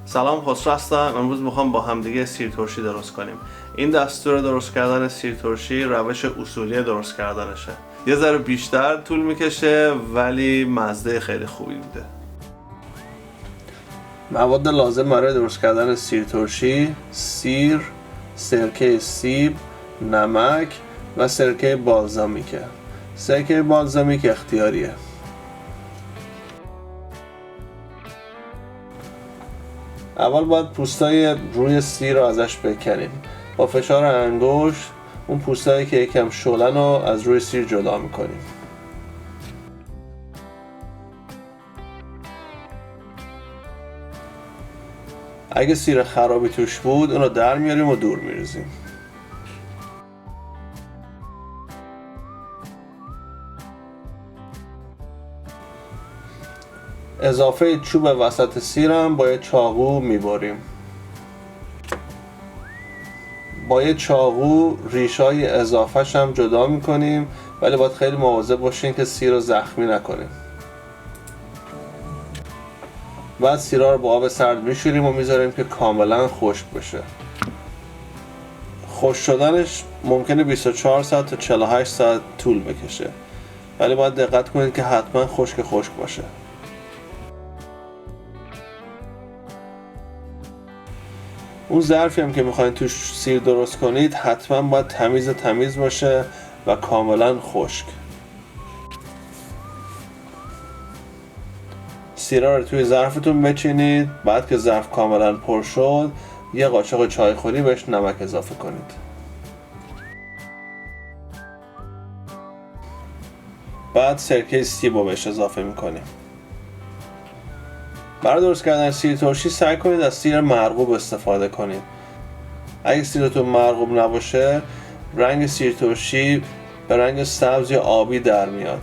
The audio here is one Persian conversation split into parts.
سلام، خسرو هستم. امروز میخوام با همدیگه سیر ترشی درست کنیم. این دستور درست کردن سیر ترشی روش اصولی درست کردنشه. یه ذره بیشتر طول میکشه ولی مزه خیلی خوبی میده. مواد لازم برای درست کردن سیر ترشی: سیر، سرکه سیب، نمک و سرکه بالزامیکه. سرکه بالزامیک اختیاریه. اول باید پوستای روی سیر رو ازش بکنیم. با فشار انگشت اون پوستایی که یکم شلن رو از روی سیر جدا میکنیم. اگه سیر خرابی توش بود اون رو در میاریم و دور میریزیم. اضافه چوب وسط سیرم با یه چاقو میبریم. با یه چاقو ریشای اضافه‌ش هم جدا میکنیم، ولی باید خیلی مواظب باشین که سیر رو زخمی نکنیم. بعد سیرها رو با آب سرد میشوریم و میذاریم که کاملا خشک بشه. خشک شدنش ممکنه 24 ساعت تا 48 ساعت طول بکشه، ولی باید دقت کنید که حتما خشک باشه. اون ظرفی هم که میخواین توش سیر درست کنید حتما باید تمیز باشه و کاملا خشک. سیرها رو توی ظرفتون بچینید. بعد که ظرف کاملا پر شد یه قاشق چایخوری بهش نمک اضافه کنید. بعد سرکه سیب رو بهش اضافه میکنیم. برای درست کردن سیر ترشی سعی کنید از سیر مرغوب استفاده کنید. اگه سیرتون مرغوب نباشه رنگ سیر ترشی به رنگ سبز یا آبی در میاد،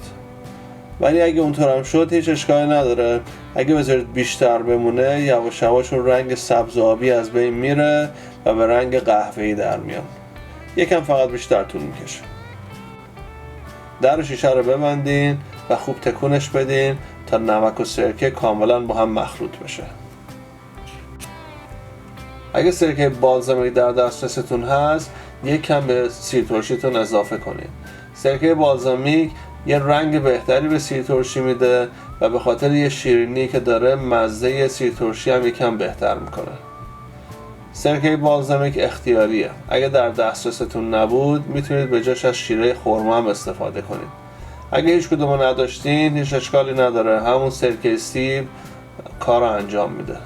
ولی اگه اونطور هم شد هیچ اشکالی نداره. اگه بذارید بیشتر بمونه یواش یواش اون رنگ سبز و آبی از بین میره و به رنگ قهوه‌ای در میاد. یکم فقط بیشتر طول میکشه. در شیشه رو ببندین و خوب تکونش بدین تا نمک و سرکه کاملا با هم مخلوط بشه. اگه سرکه بالزامیک در دسترستون هست یکم به سیر ترشیتون اضافه کنید. سرکه بالزامیک یه رنگ بهتری به سیر ترشی میده و به خاطر یه شیرینی که داره مزه سیر ترشی هم یکم بهتر میکنه. سرکه بالزامیک اختیاریه. اگه در دسترستون نبود میتونید به جاش از شیره خرما هم استفاده کنید. اگه هیچ کدومو نداشتین هیچ اشکالی نداره، همون سرکه سیب کار رو انجام میده.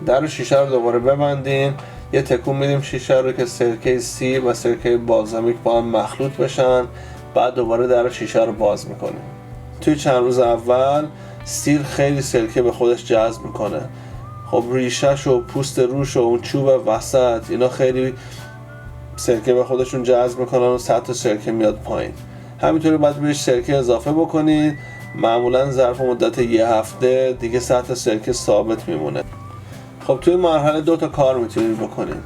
در شیشه رو دوباره ببندین، یه تکون میدیم شیشه رو که سرکه سیب و سرکه بالزامیک با هم مخلوط بشن. بعد دوباره در شیشه رو باز میکنیم. توی چند روز اول سیر خیلی سرکه به خودش جذب میکنه. خب ریشش و پوست روش و اون چوب وسط اینا خیلی سرکه به خودشون جذب میکنن و سطح سرکه میاد پایین. همینطوری باید بهش سرکه اضافه بکنید. معمولا ظرف مدت یه هفته دیگه سطح سرکه ثابت میمونه. خب توی مرحله 2 تا کار میتونید بکنید.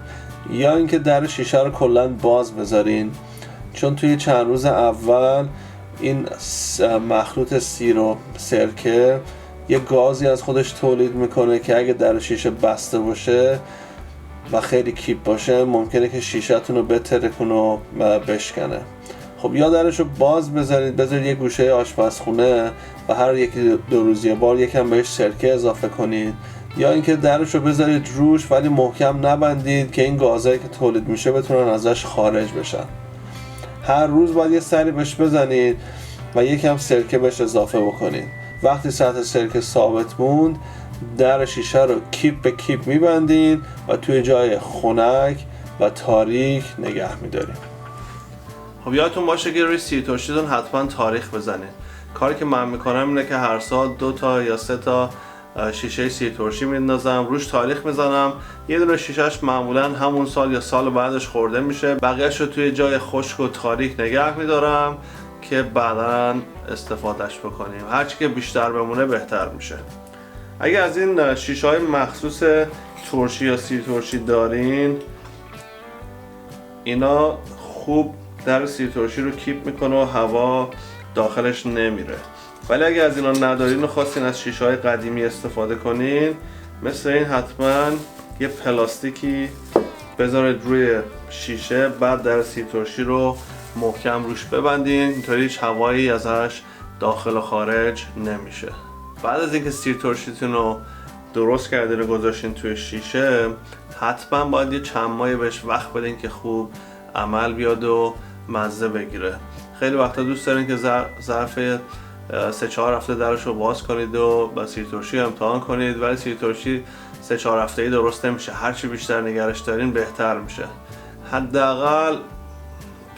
یا اینکه در شیشه رو کلا باز بذارین، چون توی چند روز اول این مخلوط سیر و سرکه یه گازی از خودش تولید میکنه که اگه در شیشه بسته باشه و خیلی کیپ باشه ممکنه که شیشه‌تون رو بترکونه و بشکنه. خب یا درش رو باز بذارید یه گوشه آشپزخونه و هر یکی 2 روز یه بار یکم بهش سرکه اضافه کنید، یا اینکه درش رو بذارید روش ولی محکم نبندید که این گازایی که تولید میشه بتونن ازش خارج بشن. هر روز باید یه سری بهش بزنید و یکم سرکه بهش اضافه بکنید. وقتی سطح سرکه ثابت موند در شیشه رو کیپ به کیپ میبندید و توی جای خنک و تاریک نگه میدارید. خب یادتون باشه که روی سیر ترشیتون حتما تاریخ بزنید. کاری که من میکنم اینه که هر سال 2 تا یا 3 تا شیشه سیر ترشی میندازم، روش تاریخ میزنم. یه دونه شیشهش معمولا همون سال یا سال بعدش خورده میشه، بقیه‌اش رو توی جای خشک و تاریک نگه میدارم که بعداً استفادهش بکنیم. هرچی که بیشتر بمونه بهتر میشه. اگه از این شیشه های مخصوص ترشی یا سیر ترشی دارین اینا خوب در سیر ترشی رو کیپ میکنه و هوا داخلش نمیره. ولی اگه از اینا ندارین و خواستین از شیشه های قدیمی استفاده کنین، مثل این حتما یه پلاستیکی بذارید روی شیشه، بعد در سیر ترشی رو محکم روش ببندین، اینطوری هیچ هوایی ازش داخل و خارج نمیشه. بعد از اینکه سیر ترشیتون رو درست کردین و گذاشتین توی شیشه، حتما باید یه چند ماهی بهش وقت بدین که خوب عمل بیاد و مزه بگیره. خیلی وقتا دوست دارین که ظرف 3-4 هفته درش رو باز کنید و با سیر ترشی امتحان کنید، ولی سیر ترشی 3-4 هفته‌ای درست نمیشه. هرچی بیشتر نگرش دارین بهتر میشه. حداقل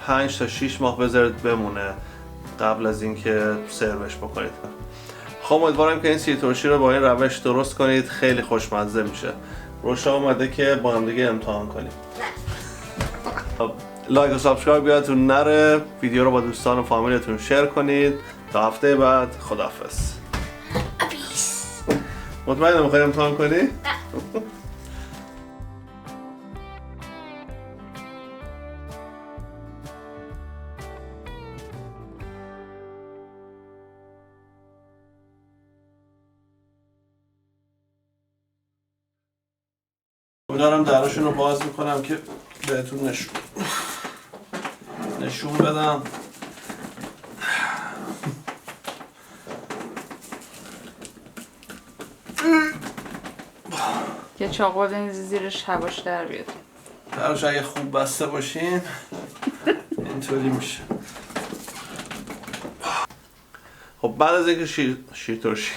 5 تا 6 ماه بذارید بمونه قبل از اینکه سروش بکنید. خب امیدوارم که این سیر ترشی رو با این روش درست کنید، خیلی خوشمزه میشه. روشا اومده که با هم دیگه امتحان کنیم. خب لایک و سابسکرایب یادتون نره، ویدیو رو با دوستان و فامیلتون شیر کنید. تا هفته بعد، خداحافظ. مطمئنم میخوای امتحان کنی؟ نه. دارم درشون رو باز میکنم که بهتون نشون بدم. یه چاقو بزنید زیرش هواش در بیاد. درش اگه خوب بسته باشین اینطوری میشه. خب بعد از اینکه شیر ترشی